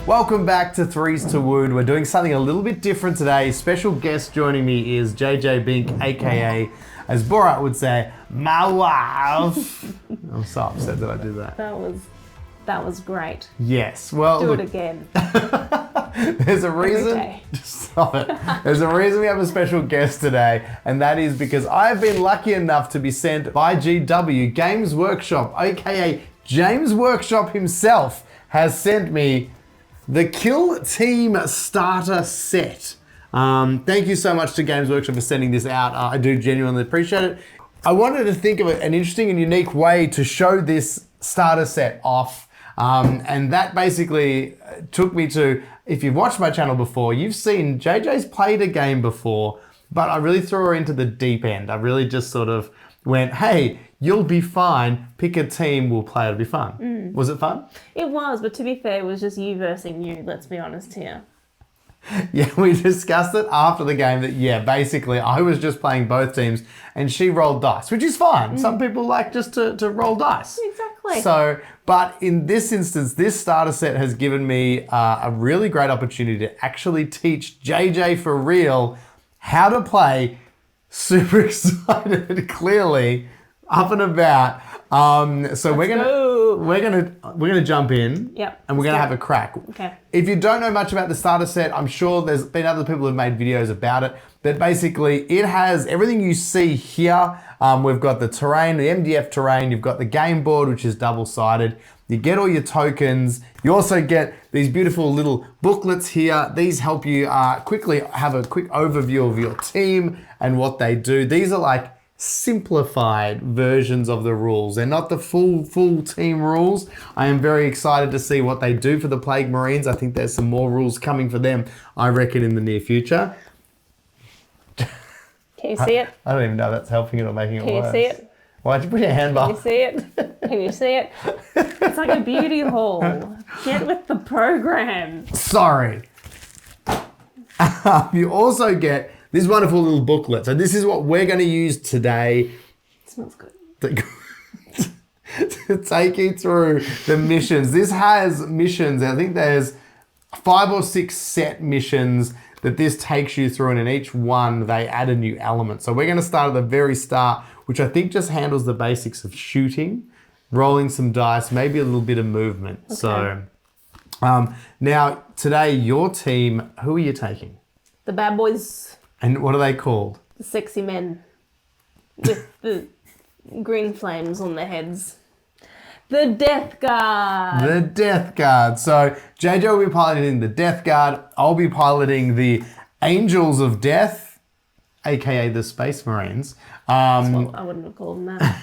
Welcome back to Threes to Wood. We're doing something a little bit different today. Special guest joining me is JeyJey Bink, aka, as Borat would say, my wife. I'm so upset that I did that. That was great. Yes. Well, do it again. There's a reason. Every day. Stop it. There's a reason we have a special guest today, and that is because I've been lucky enough to be sent by GW Games Workshop, aka James Workshop himself, has sent me the Kill Team Starter Set. Thank you so much to Games Workshop for sending this out. I do genuinely appreciate it. I wanted to think of an interesting and unique way to show this starter set off. And that basically took me to, if you've watched my channel before, you've seen JeyJey's played a game before, but I really threw her into the deep end. I really just sort of went, hey, you'll be fine. Pick a team, we'll play, it'll be fun. Was it fun? It was, but to be fair, it was just you versus you, let's be honest here. Yeah, we discussed it after the game that, yeah, basically I was just playing both teams and she rolled dice, which is fine. Some people like just to roll dice. Exactly. So, but in this instance, this starter set has given me a really great opportunity to actually teach JeyJey for real how to play. Super excited, clearly, up and about. So we're gonna jump in. Yep. And we're gonna have a crack. Okay. If you don't know much about the starter set, I'm sure there's been other people who've made videos about it. But basically, it has everything you see here. We've got the terrain, the MDF terrain. You've got the game board, which is double-sided. You get all your tokens. You also get these beautiful little booklets here. These help you quickly have a quick overview of your team and what they do. These are like simplified versions of the rules. They're not the full team rules. I am very excited to see what they do for the Plague Marines. I think there's some more rules coming for them, I reckon, in the near future. Can you see it? I don't even know if that's helping it or making it worse. Can you see it? Why'd you put your hand Can up? you see it? Can you see it? It's like a beauty hall. Get with the program. Sorry. You also get this wonderful little booklet. So this is what we're going to use today. It smells good. To take you through the missions. This has missions. I think there's 5 or 6 set missions that this takes you through, and in each one they add a new element. So we're going to start at the very start, which I think just handles the basics of shooting, rolling some dice, maybe a little bit of movement. Okay. So now today, your team, who are you taking? The bad boys. And what are they called? The sexy men with the green flames on their heads. The Death Guard. The Death Guard. So JeyJey will be piloting the Death Guard. I'll be piloting the Angels of Death, aka the Space Marines. That's what I wouldn't have called them that.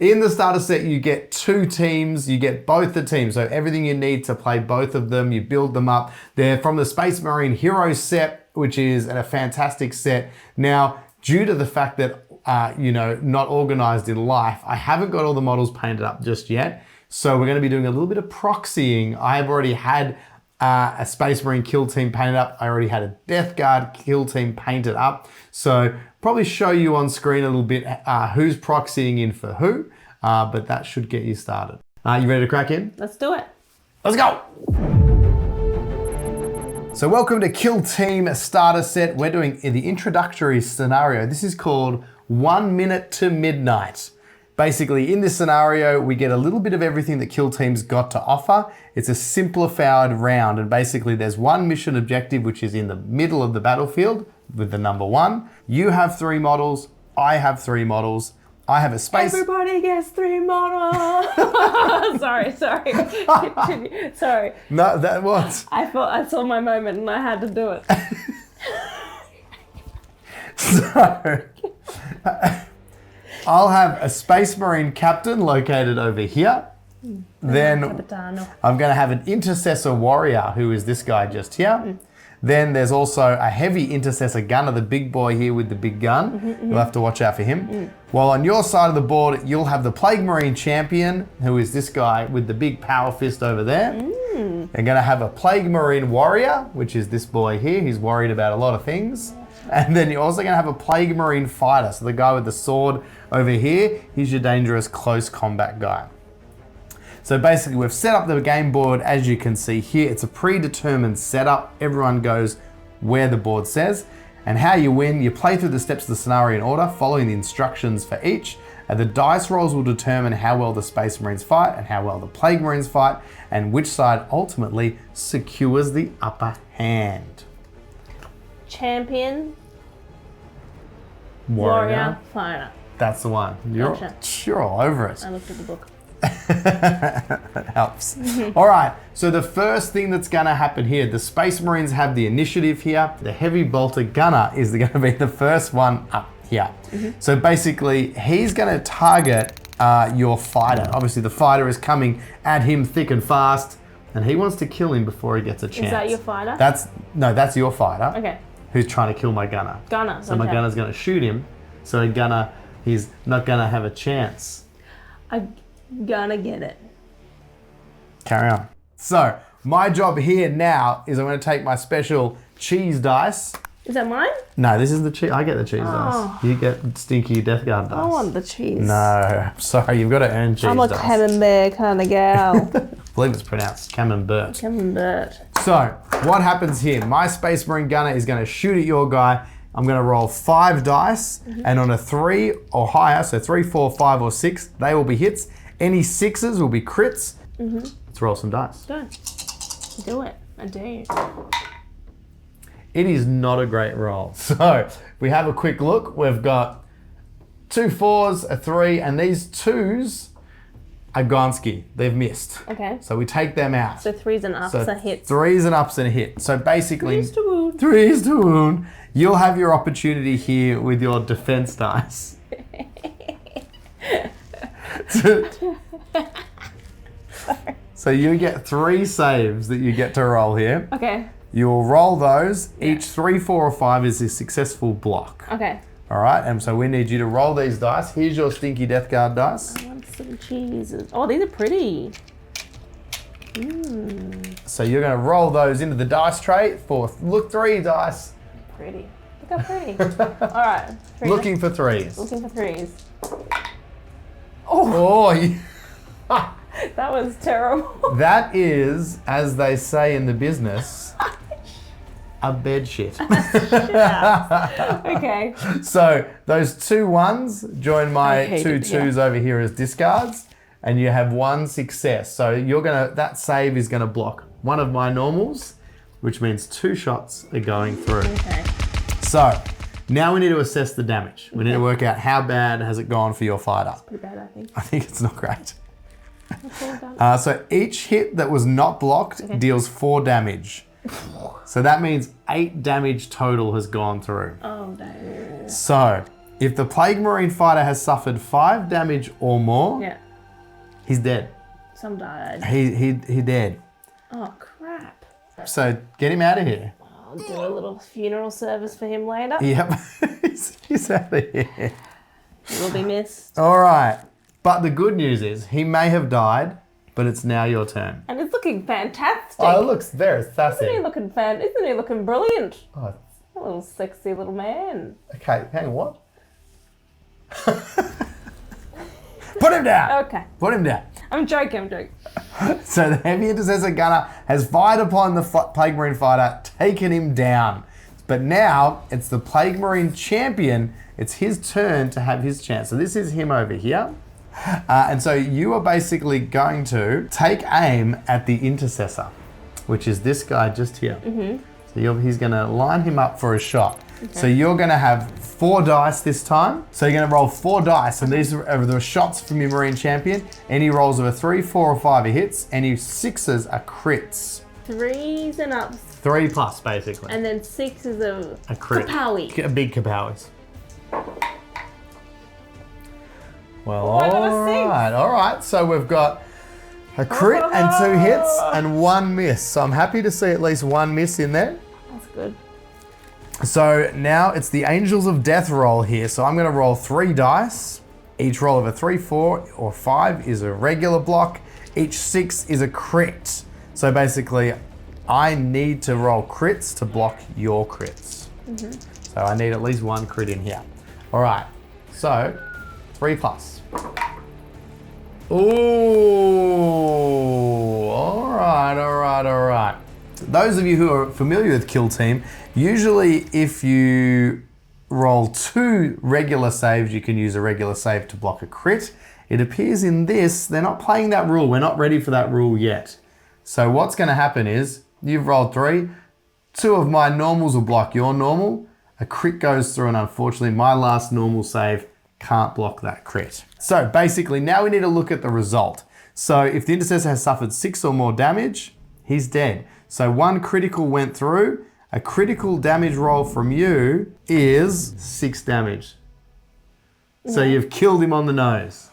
In the starter set, you get 2 teams. You get both the teams. So everything you need to play both of them, you build them up. They're from the Space Marine Hero set, which is a fantastic set. Now, due to the fact that not organized in life, I haven't got all the models painted up just yet. So we're going to be doing a little bit of proxying. I have already had a Space Marine kill team painted up. I already had a Death Guard kill team painted up. So probably show you on screen a little bit who's proxying in for who, but that should get you started. You ready to crack in? Let's do it. Let's go. So welcome to Kill Team Starter Set. We're doing the introductory scenario. This is called 1 minute to midnight. Basically, in this scenario, we get a little bit of everything that Kill Team's got to offer. It's a simplified round, and basically there's one mission objective, which is in the middle of the battlefield with the number 1. You have 3 models, I have 3 models. I have a space. Everybody gets 3 models. sorry. Sorry. No, that was. I thought I saw my moment and I had to do it. So, I'll have a Space Marine captain located over here. Then I'm going to have an intercessor warrior, who is this guy just here. Then there's also a heavy intercessor gunner, the big boy here with the big gun. You'll have to watch out for him. While on your side of the board, you'll have the Plague Marine champion, who is this guy with the big power fist over there. You're going to have a Plague Marine warrior, which is this boy here. He's worried about a lot of things. And then you're also going to have a Plague Marine fighter. So the guy with the sword over here, he's your dangerous close combat guy. So basically we've set up the game board. As you can see here, it's a predetermined setup. Everyone goes where the board says. And how you win, you play through the steps of the scenario in order, following the instructions for each. And the dice rolls will determine how well the Space Marines fight and how well the Plague Marines fight, and which side ultimately secures the upper hand. Champion, Warrior. fighter. That's the one. Gotcha. You're all over it. I looked at the book. That helps. All right, so the first thing that's gonna happen here, the Space Marines have the initiative here. The Heavy Bolter Gunner is gonna be the first one up here. So basically, he's gonna target your fighter. Obviously, the fighter is coming at him thick and fast, and he wants to kill him before he gets a chance. Is that your fighter? That's your fighter. Okay. Who's trying to kill my gunner. Gunner. So my gunner's gonna shoot him, so a gunner, he's not gonna have a chance. I'm gonna get it. Carry on. So my job here now is I'm going to take my special cheese dice. Is that mine? No, this is the cheese. I get the cheese dice. You get stinky Death Guard dice. I want the cheese. No, I'm sorry. You've got to earn cheese I'm a dice. camembert kind of gal. I believe it's pronounced camembert. Camembert. So what happens here? My Space Marine gunner is going to shoot at your guy. I'm going to roll 5 dice, and on a 3 or higher, so 3, 4, 5, or 6, they will be hits. Any 6s will be crits. Let's roll some dice. Go. Do it. I dare you. It is not a great roll. So we have a quick look. We've got 2 4s, a 3, and these 2s are Gonski. They've missed. Okay. So we take them out. So 3s and ups are hits. 3s and ups and a hit. So basically, 3s to wound. 3s to wound. You'll have your opportunity here with your defense dice. So you get 3 saves that you get to roll here. Okay. You'll roll those. Each 3, 4, or 5 is a successful block. Okay. All right, and so we need you to roll these dice. Here's your stinky Death Guard dice. I want some cheeses. Oh, these are pretty. So you're going to roll those into the dice tray for 3 dice. Pretty. Look how pretty. All right. 3. Looking for 3s. Looking for 3s. Oh, That was terrible. that is, as they say in the business, a bed shit. Okay. So those 2 1s join my I hate 2 it, 2s over here as discards, and you have 1 success. So that save is gonna block one of my normals, which means 2 shots are going through. Okay. So now we need to assess the damage. We need to work out how bad has it gone for your fighter. Pretty bad, I think. I think it's not great. That's all done. So each hit that was not blocked deals 4 damage. So that means 8 damage total has gone through. Oh, no. So if the Plague Marine fighter has suffered 5 damage or more, Yeah. he's dead. Some died. He dead. Oh, crap. So get him out of here. I'll do a little funeral service for him later. Yep, he's out of here. He will be missed. All right, but the good news is he may have died, but it's now your turn. And it's looking fantastic. Oh, it looks very sassy. Isn't he looking brilliant? Oh, A little sexy little man. okay, hang on, what? Put him down. Okay. Put him down. I'm joking. So the Heavy Intercessor Gunner has fired upon the Plague Marine fighter, taken him down. But now it's the Plague Marine champion. It's his turn to have his chance. So this is him over here. And so you are basically going to take aim at the Intercessor, which is this guy just here. So he's going to line him up for a shot. Okay. So you're going to have 4 dice this time. So you're going to roll 4 dice, and these are the shots from your Marine champion. Any rolls of a 3, 4, or 5 are hits. Any 6s are crits. 3s and ups. 3 plus, basically. And then 6 is a crit. kapowie. A big kapowis. Well, Oh, I got a 6. all right. So we've got a crit and 2 hits and 1 miss. So I'm happy to see at least 1 miss in there. That's good. So now it's the Angels of Death roll here. So I'm going to roll 3 dice. Each roll of a 3, 4, or 5 is a regular block. Each 6 is a crit. So basically, I need to roll crits to block your crits. So I need at least 1 crit in here. All right. So 3 plus. Ooh. those of you who are familiar with Kill Team, usually if you roll 2 regular saves, you can use a regular save to block a crit. It appears in this, they're not playing that rule. We're not ready for that rule yet. So what's going to happen is, you've rolled 3, 2 of my normals will block your normal, a crit goes through, and unfortunately my last normal save can't block that crit. So basically now we need to look at the result. So if the intercessor has suffered 6 or more damage, he's dead. So 1 critical went through. A critical damage roll from you is 6 damage. So you've killed him on the nose.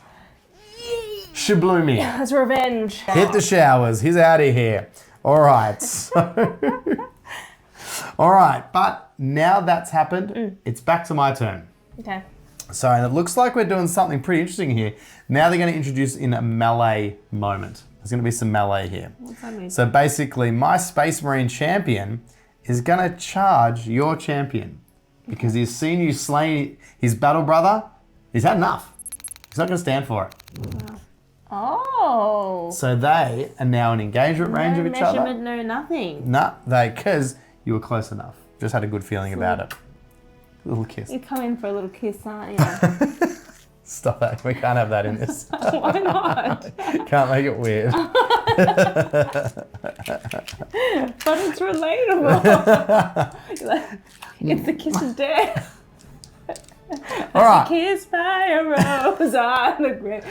Shabloomy. That's revenge. Hit the showers. He's out of here. All right. So all right. But now that's happened, it's back to my turn. Okay. So and it looks like we're doing something pretty interesting here. Now they're going to introduce in a melee moment. There's going to be some melee here. What's that mean? So basically, my Space Marine champion is going to charge your champion because he's seen you slay his battle brother. He's had enough. He's not going to stand for it. Wow. Oh. So they are now in engagement range of each other. No measurement, no nothing. No, because you were close enough. Just had a good feeling about it. Little kiss. You come in for a little kiss, aren't you? Stop that. We can't have that in this. Why not? Can't make it weird. But it's relatable. If the kiss is dead. All right. Kiss by a rose on the grave.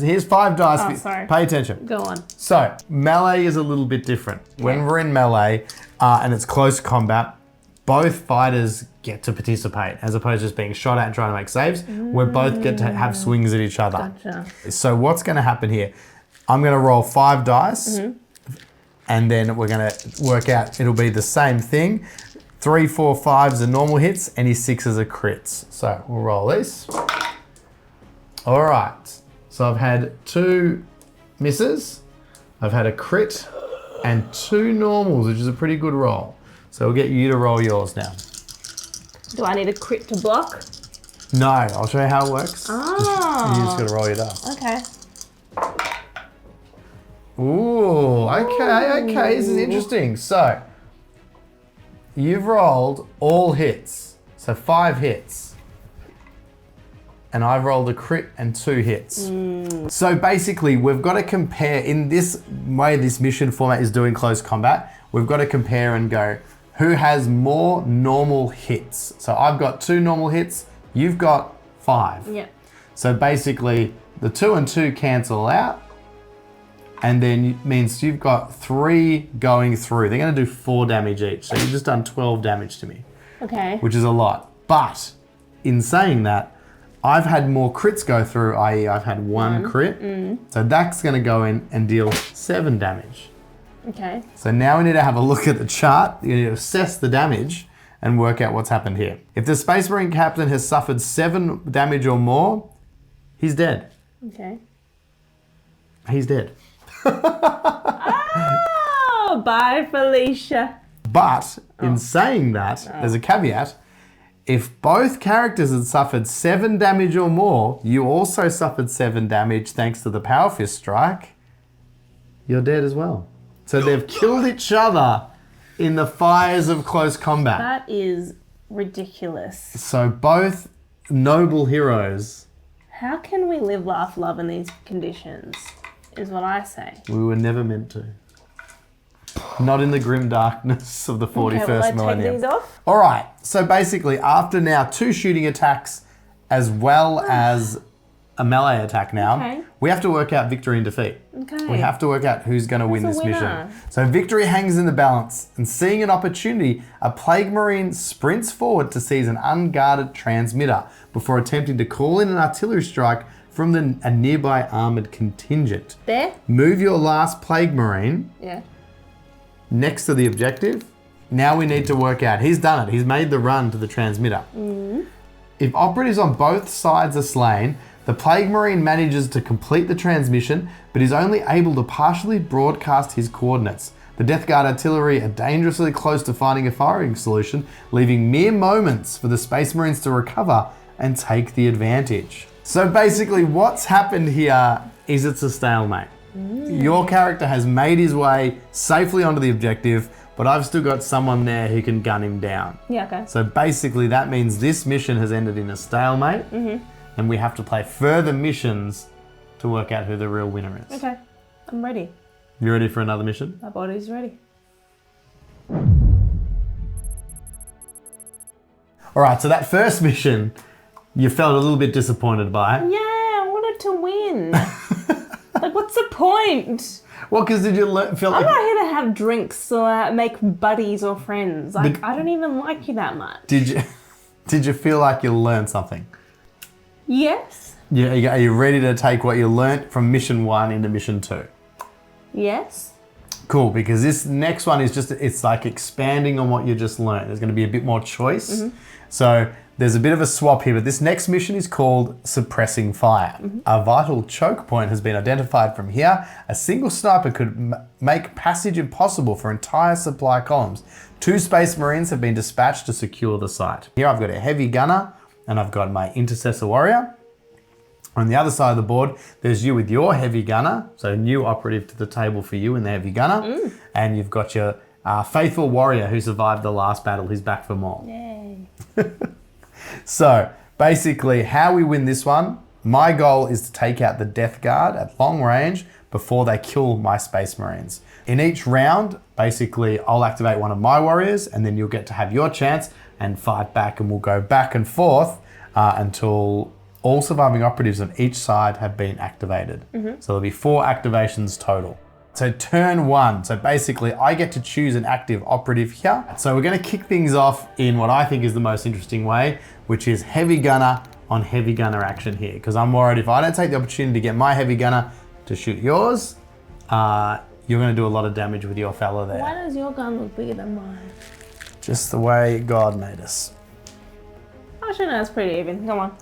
Here's 5 dice. Oh, sorry. Pay attention. Go on. So, melee is a little bit different. When we're in melee and it's close combat, both fighters get to participate as opposed to just being shot at and trying to make saves. We both get to have swings at each other. Gotcha. So what's going to happen here? I'm going to roll 5 dice and then we're going to work out, it'll be the same thing. 3, 4, 5s are normal hits, any 6s are crits. So we'll roll this. All right. So I've had 2 misses. I've had a crit and 2 normals, which is a pretty good roll. So we'll get you to roll yours now. Do I need a crit to block? No, I'll show you how it works. Oh. You just got to roll your dice. Okay. Ooh, okay. This is interesting. So, you've rolled all hits. So 5 hits. And I've rolled a crit and 2 hits. So basically, we've got to compare, in this way this mission format is doing close combat, we've got to compare and go, who has more normal hits? So I've got 2 normal hits, you've got 5. Yeah. So basically, the 2 and 2 cancel out, and then means you've got 3 going through. They're going to do 4 damage each. So you've just done 12 damage to me. Okay. Which is a lot. But in saying that, I've had more crits go through, i.e. I've had 1 crit. So that's going to go in and deal 7 damage. Okay. So now we need to have a look at the chart. You need to assess the damage and work out what's happened here. If the Space Marine captain has suffered 7 damage or more, he's dead. Okay. He's dead. Oh, bye, Felicia. But in saying that, there's a caveat. If both characters had suffered 7 damage or more, you also suffered 7 damage thanks to the Power Fist strike, you're dead as well. So they've killed each other in the fires of close combat. That is ridiculous. So both noble heroes. How can we live, laugh, love in these conditions, is what I say. We were never meant to. Not in the grim darkness of the 41st Okay, will I millennium. take these off? All right, so basically after now 2 shooting attacks as well as a melee attack now, Okay. we have to work out victory and defeat. Okay. We have to work out who's going to win Who's this the mission. winner? So victory hangs in the balance, and seeing an opportunity, a Plague Marine sprints forward to seize an unguarded transmitter before attempting to call in an artillery strike from a nearby armoured contingent. There? Move your last Plague Marine Yeah. next to the objective. Now we need to work out. He's done it. He's made the run to the transmitter. If operatives on both sides are slain, the Plague Marine manages to complete the transmission, but is only able to partially broadcast his coordinates. The Death Guard artillery are dangerously close to finding a firing solution, leaving mere moments for the Space Marines to recover and take the advantage. So basically what's happened here is it's a stalemate. Your character has made his way safely onto the objective, but I've still got someone there who can gun him down. Yeah, okay. So basically that means this mission has ended in a stalemate, and we have to play further missions to work out who the real winner is. Okay, I'm ready. You ready for another mission? My body's ready. All right, so that first mission, you felt a little bit disappointed by. Yeah, I wanted to win. Like, what's the point? Well, because did you feel like... I'm not here to have drinks or make buddies or friends. Like, I don't even like you that much. Did you feel like you learned something? Yes. Yeah, are you ready to take what you learnt from mission 1 into mission 2? Yes. Cool, because this next one is just, it's like expanding on what you just learned. There's going to be a bit more choice. So there's a bit of a swap here, but this next mission is called Suppressing Fire. A vital choke point has been identified from here. A single sniper could make passage impossible for entire supply columns. 2 Space Marines have been dispatched to secure the site. Here I've got a heavy gunner and I've got my intercessor warrior. On the other side of the board, there's you with your heavy gunner, so new operative to the table for you in the heavy gunner. And you've got your faithful warrior who survived the last battle. He's back for more. Yay. So basically how we win this one, my goal is to take out the Death Guard at long range before they kill my Space Marines. In each round, basically I'll activate one of my warriors and then you'll get to have your chance and fight back, and we'll go back and forth until all surviving operatives on each side have been activated. So there'll be 4 activations total. So turn 1, so basically I get to choose an active operative here. So we're gonna kick things off in what I think is the most interesting way, which is heavy gunner on heavy gunner action here. Because I'm worried if I don't take the opportunity to get my heavy gunner to shoot yours, you're gonna do a lot of damage with your fella there. Why does your gun look bigger than mine? Just the way God made us. Actually, no, it's pretty even. Come on.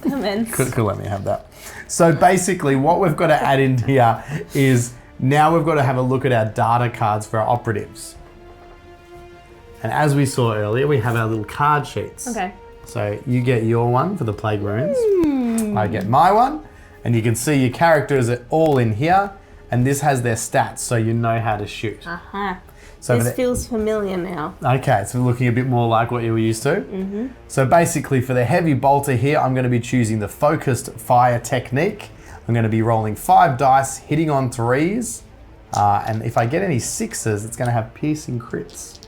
Commence. Could let me have that. So basically what we've got to add in here is now we've got to have a look at our data cards for our operatives. And as we saw earlier, we have our little card sheets. Okay. So you get your one for the plague runes. I get my one. And you can see your characters are all in here. And this has their stats, so you know how to shoot. So this feels familiar now. Okay, so looking a bit more like what you were used to. So basically for the heavy bolter here, I'm going to be choosing the focused fire technique. I'm going to be rolling 5 dice, hitting on 3s. And if I get any 6s, it's going to have piercing crits.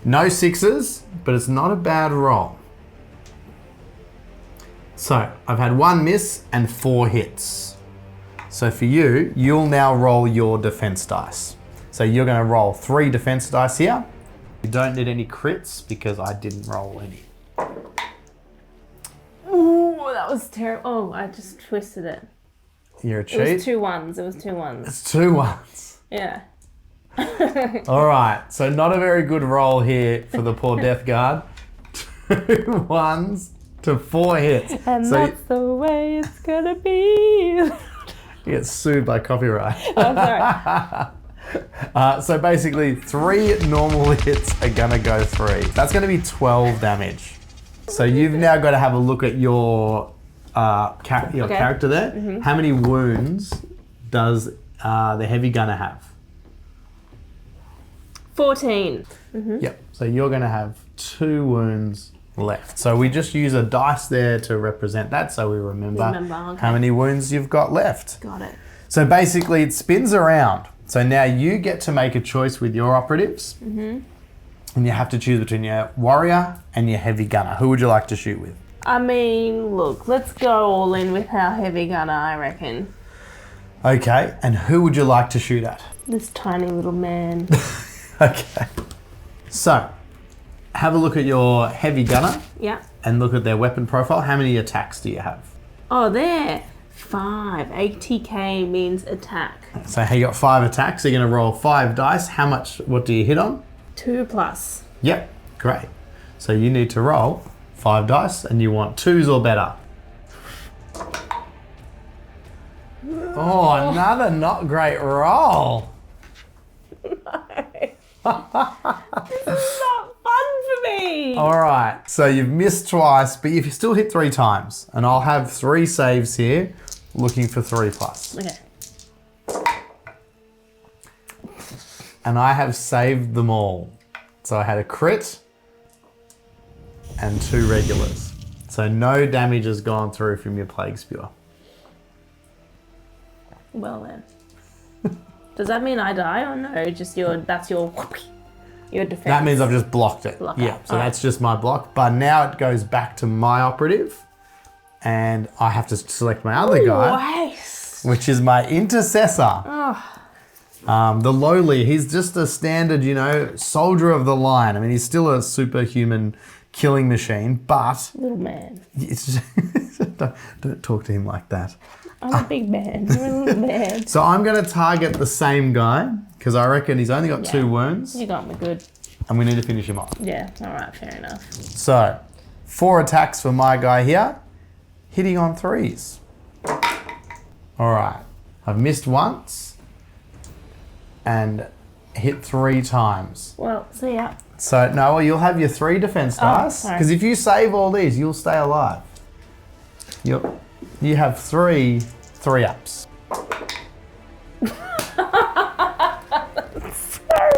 No 6s, but it's not a bad roll. So I've had 1 miss and 4 hits. So for you, you'll now roll your defense dice. So you're going to roll 3 defense dice here. You don't need any crits because I didn't roll any. Ooh, that was terrible. Oh, I just twisted it. You're a cheat. It was 2 1s. It was 2 1s. It's 2 1s. Yeah. All right. So not a very good roll here for the poor Death Guard. 2 1s to 4 hits. And so that's the way it's gonna be. You get sued by copyright. Oh, sorry. So basically 3 normal hits are gonna go 3. That's gonna be 12 damage. So you've now got to have a look at your character there. How many wounds does the heavy gunner have? 14. Yep. So you're gonna have 2 wounds left. So we just use a dice there to represent that, so we remember okay. how many wounds you've got left. Got it. So basically it spins around. So now you get to make a choice with your operatives. And you have to choose between your warrior and your heavy gunner. Who would you like to shoot with? I mean, look, let's go all in with our heavy gunner, I reckon. Okay, and who would you like to shoot at? This tiny little man. Okay. So, have a look at your heavy gunner. Yeah. And look at their weapon profile. How many attacks do you have? Oh, there. 5. ATK means attack. So you got 5 attacks. So you're going to roll 5 dice. How much, what do you hit on? 2 plus. Yep, great. So you need to roll 5 dice and you want 2s or better. Oh, another not great roll. This is not fun for me. All right, so you've missed twice, but if you still hit 3 times, and I'll have 3 saves here, looking for 3+. Okay. And I have saved them all. So I had a crit and 2 regulars. So no damage has gone through from your Plague Spear. Well then. Does that mean I die or no? Just that's your defense. That means I've just blocked it. Block Yeah, out. so that's just my block. But now it goes back to my operative. And I have to select my other guy, Nice. which is my intercessor. Oh. The lowly, he's just a standard, soldier of the line. I mean, he's still a superhuman killing machine, but Little man. it's just, don't talk to him like that. I'm a big man. You're a little man. So I'm going to target the same guy because I reckon he's only got 2 wounds You got me good. and we need to finish him off. Yeah, alright, fair enough. So 4 attacks for my guy here, hitting on 3s. All right, I've missed once and hit 3 times. Well, see ya. So no, you'll have your 3 defense dice sorry. because if you save all these, you'll stay alive. You have 3 3-ups.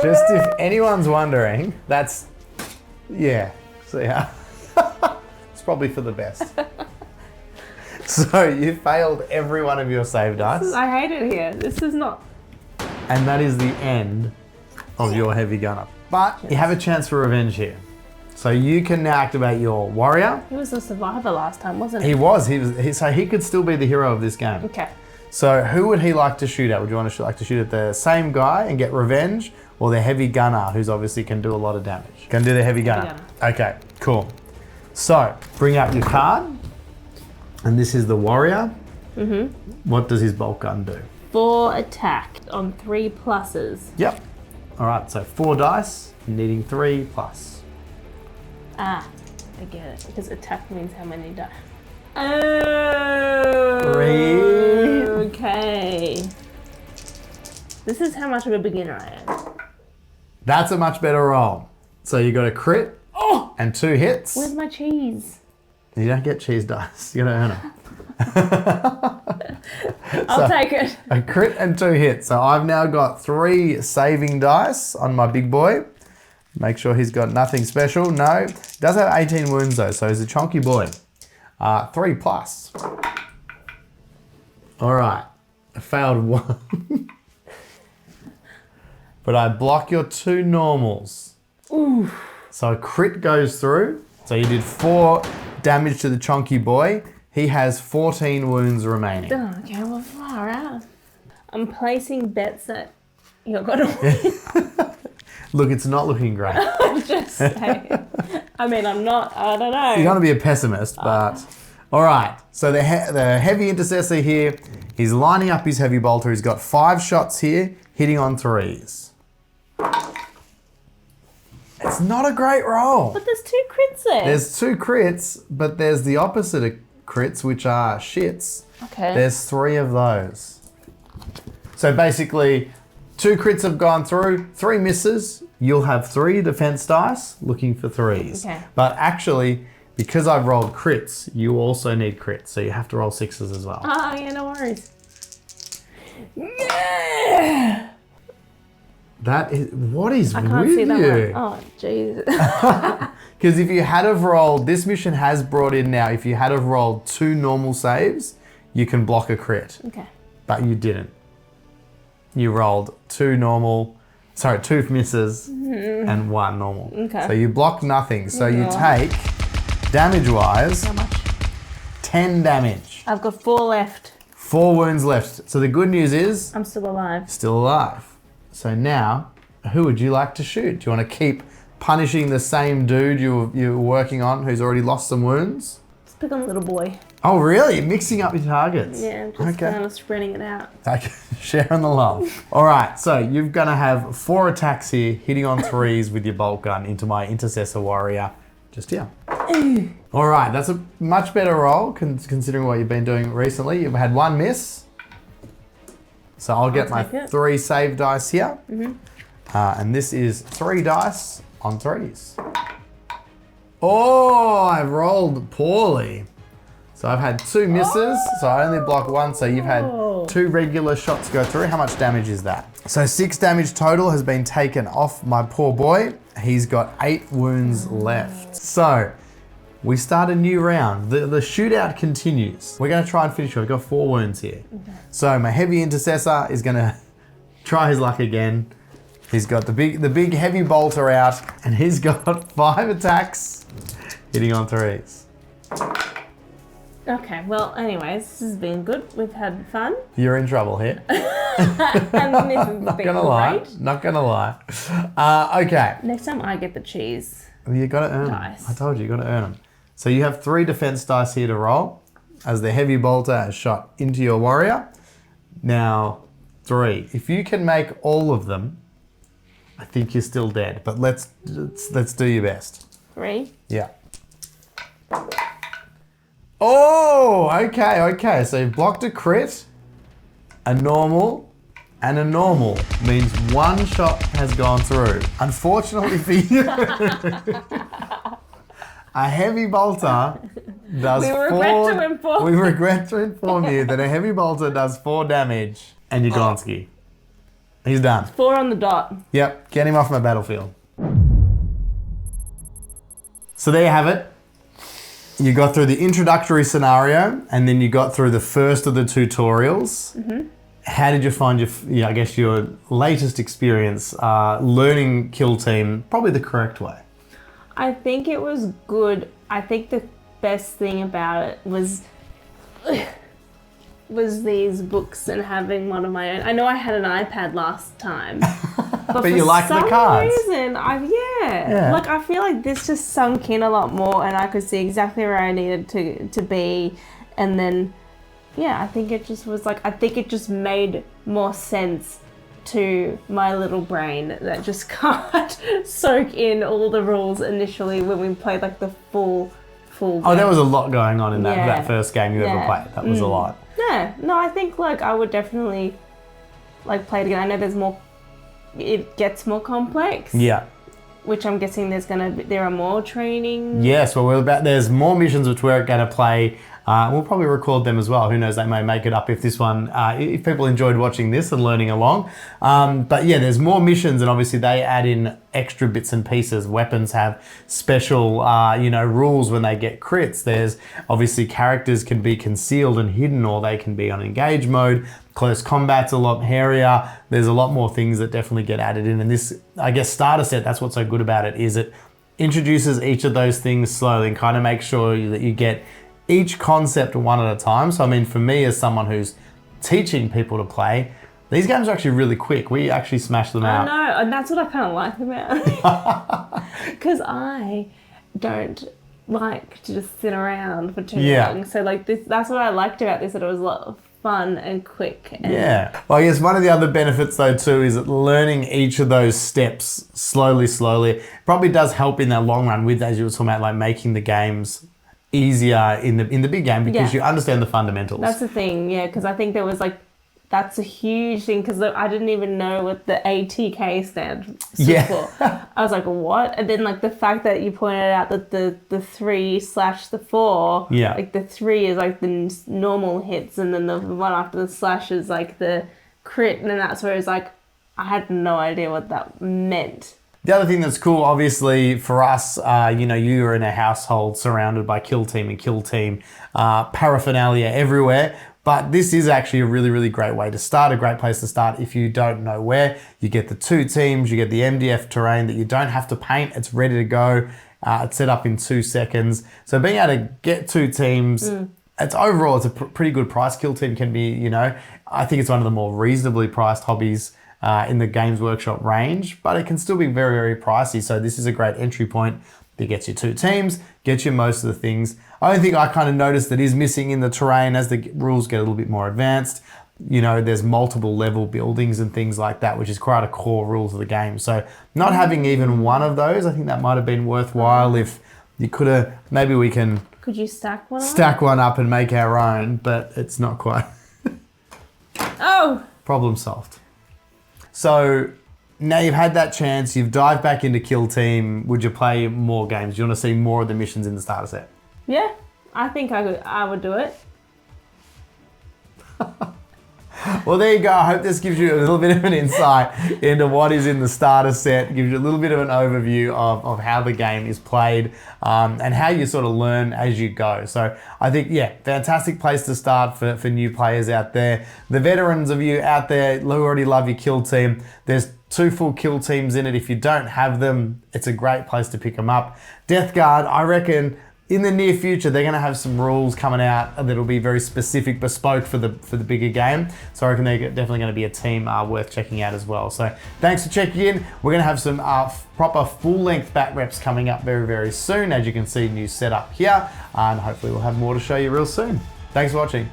Just if anyone's wondering, that's So yeah, it's probably for the best. So you failed every one of your save dice, I hate it here. This is not. and that is the end of your heavy gunner. But you have a chance for revenge here. So you can now activate your warrior. He was a survivor last time, wasn't he? He was. So he could still be the hero of this game. Okay. So who would he like to shoot at? Would you want to like to shoot at the same guy and get revenge, or the heavy gunner, who's obviously can do a lot of damage? Can do the heavy gunner. Okay, cool. So bring out your card, and this is the warrior. What does his bolt gun do? 4 attack on 3 pluses. Yep. All right. So 4 dice, needing 3+. Ah, I get it. Because attack means how many die. Oh. 3. Okay. This is how much of a beginner I am. That's a much better roll. So you got a crit and 2 hits. Where's my cheese? You don't get cheese dice. You gotta earn them. I'll take it. A crit and 2 hits. So I've now got 3 saving dice on my big boy. Make sure he's got nothing special. No. Does have 18 wounds though, so he's a chunky boy. 3+. All right. I failed 1. But I block your 2 normals. Ooh. So a crit goes through. So you did 4 damage to the chunky boy. He has 14 wounds remaining. Oh, okay, well, far out. I'm placing bets that you're going to win. Look, it's not looking great. I'm just saying. I mean, I'm not, I don't know. You're going to be a pessimist, but... All right, so the heavy intercessor here, he's lining up his heavy bolter. He's got 5 shots here, hitting on 3s. It's not a great roll. But there's 2 crits there. There's 2 crits, but there's the opposite of crits, which are shits. Okay. There's 3 of those. So basically, 2 crits have gone through, 3 misses. You'll have 3 defense dice looking for 3s. Okay. But actually, because I've rolled crits, you also need crits. So you have to roll 6s as well. Oh, yeah, no worries. Yeah! That is, what is I can't with see that you? one. Oh, Jesus. Because if you had have rolled, this mission has brought in now, if you had have rolled 2 normal saves, you can block a crit. Okay. But you didn't. You rolled 2 misses and 1 normal. Okay. So you blocked nothing. So you take, damage-wise, How much? 10 damage. I've got 4 left. 4 wounds left. So the good news is, I'm still alive. still alive. So now, who would you like to shoot? Do you want to keep punishing the same dude you were working on who's already lost some wounds? Let's pick on little boy. Oh, really? You're mixing up your targets? Yeah, I'm just kind of spreading it out. Okay, sharing the love. All right, so you're going to have 4 attacks here, hitting on 3s with your bolt gun into my intercessor warrior. Just here. All right, that's a much better roll considering what you've been doing recently. You've had 1 miss. So I'll get my 3 save dice here. And this is 3 dice on 3s. Oh, I've rolled poorly. So I've had 2 misses, so I only block 1, so you've had 2 regular shots go through. How much damage is that? So 6 damage total has been taken off my poor boy. He's got 8 wounds left. So we start a new round. The shootout continues. We're gonna try and finish it. We've got 4 wounds here. Okay. So my heavy intercessor is gonna try his luck again. He's got the big heavy bolter out, and he's got 5 attacks, hitting on 3s. Okay, well, anyways, this has been good. We've had fun. You're in trouble here. And this has Not been gonna lie. great. Not gonna lie. Okay. Next time I get the cheese. You gotta earn them. Dice. I told you, you gotta earn them. So you have 3 defense dice here to roll, as the heavy bolter has shot into your warrior. Now, 3. If you can make all of them, I think you're still dead. But let's do your best. 3. Yeah. Oh, okay. So you've blocked a crit, a normal, and a normal. Means 1 shot has gone through. Unfortunately for you, a heavy bolter does We 4... regret to inform you that a heavy bolter does 4 damage, and you're Gonski. He's done. 4 on the dot. Yep, get him off my battlefield. So there you have it. You got through the introductory scenario, and then you got through the first of the tutorials. Mm-hmm. How did you find your latest experience learning Kill Team probably the correct way? I think it was good. I think the best thing about it was these books and having one of my own. I know I had an iPad last time. But you like the cards. For some reason, like I feel like this just sunk in a lot more, and I could see exactly where I needed to be, and then, I think it just was like, I think it just made more sense to my little brain that just can't soak in all the rules initially when we played like the full game. Oh, there was a lot going on in that first game you ever played. That was a lot. Yeah, no, I think like I would definitely like play it again. I know it gets more complex. Yeah. Which I'm guessing there are more training. Yes, well, there's more missions which we're going to play. We'll probably record them as well. Who knows, they may make it up if this one, if people enjoyed watching this and learning along. But yeah, there's more missions, and obviously they add in extra bits and pieces. Weapons have special, rules when they get crits. There's obviously characters can be concealed and hidden, or they can be on engage mode. Close combat's a lot hairier. There's a lot more things that definitely get added in. And this, I guess, starter set, that's what's so good about it, is it introduces each of those things slowly and kind of makes sure that you get each concept one at a time. So, I mean, for me as someone who's teaching people to play, these games are actually really quick. We actually smash them out. I know, and that's what I kind of like about it. Because I don't like to just sit around for too long. So, like, that's what I liked about this, that it was a lot of fun and quick. Well, I guess one of the other benefits though too is that learning each of those steps slowly probably does help in the long run with, as you were talking about, like making the games easier in the big game, because you understand the fundamentals. That's the thing, because I think there was like, that's a huge thing, because I didn't even know what the ATK stood for. I was like, what? And then like the fact that you pointed out that the 3/4, like the 3 is like the normal hits, and then the one after the slash is like the crit, and then that's where it's like, I had no idea what that meant. The other thing that's cool, obviously, for us, you are in a household surrounded by Kill Team and Kill Team paraphernalia everywhere. But this is actually a really, really great way to start, a great place to start if you don't know where. You get the 2 teams, you get the MDF terrain that you don't have to paint. It's ready to go. It's set up in 2 seconds. So being able to get 2 teams, it's overall, it's a pretty good price. Kill Team can be, I think it's one of the more reasonably priced hobbies in the Games Workshop range, but it can still be very, very pricey. So this is a great entry point that gets you 2 teams, gets you most of the things. I don't think I kind of noticed that is missing in the terrain as the rules get a little bit more advanced. There's multiple level buildings and things like that, which is quite a core rule to the game. So not having even one of those, I think that might have been worthwhile if you could have, maybe we can... Could you stack one up? Stack one up and make our own, but it's not quite. Oh! Problem solved. So now you've had that chance, you've dived back into Kill Team. Would you play more games? Do you want to see more of the missions in the starter set? Yeah, I think I would do it. Well, there you go. I hope this gives you a little bit of an insight into what is in the starter set, gives you a little bit of an overview of how the game is played and how you sort of learn as you go. So I think, yeah, fantastic place to start for new players out there. The veterans of you out there who already love your kill team, there's 2 full kill teams in it. If you don't have them, it's a great place to pick them up. Death Guard, I reckon, in the near future, they're going to have some rules coming out that'll be very specific, bespoke for the bigger game. So I reckon they're definitely going to be a team worth checking out as well. So thanks for checking in. We're going to have some proper full-length bat reps coming up very, very soon. As you can see, new setup here. And hopefully we'll have more to show you real soon. Thanks for watching.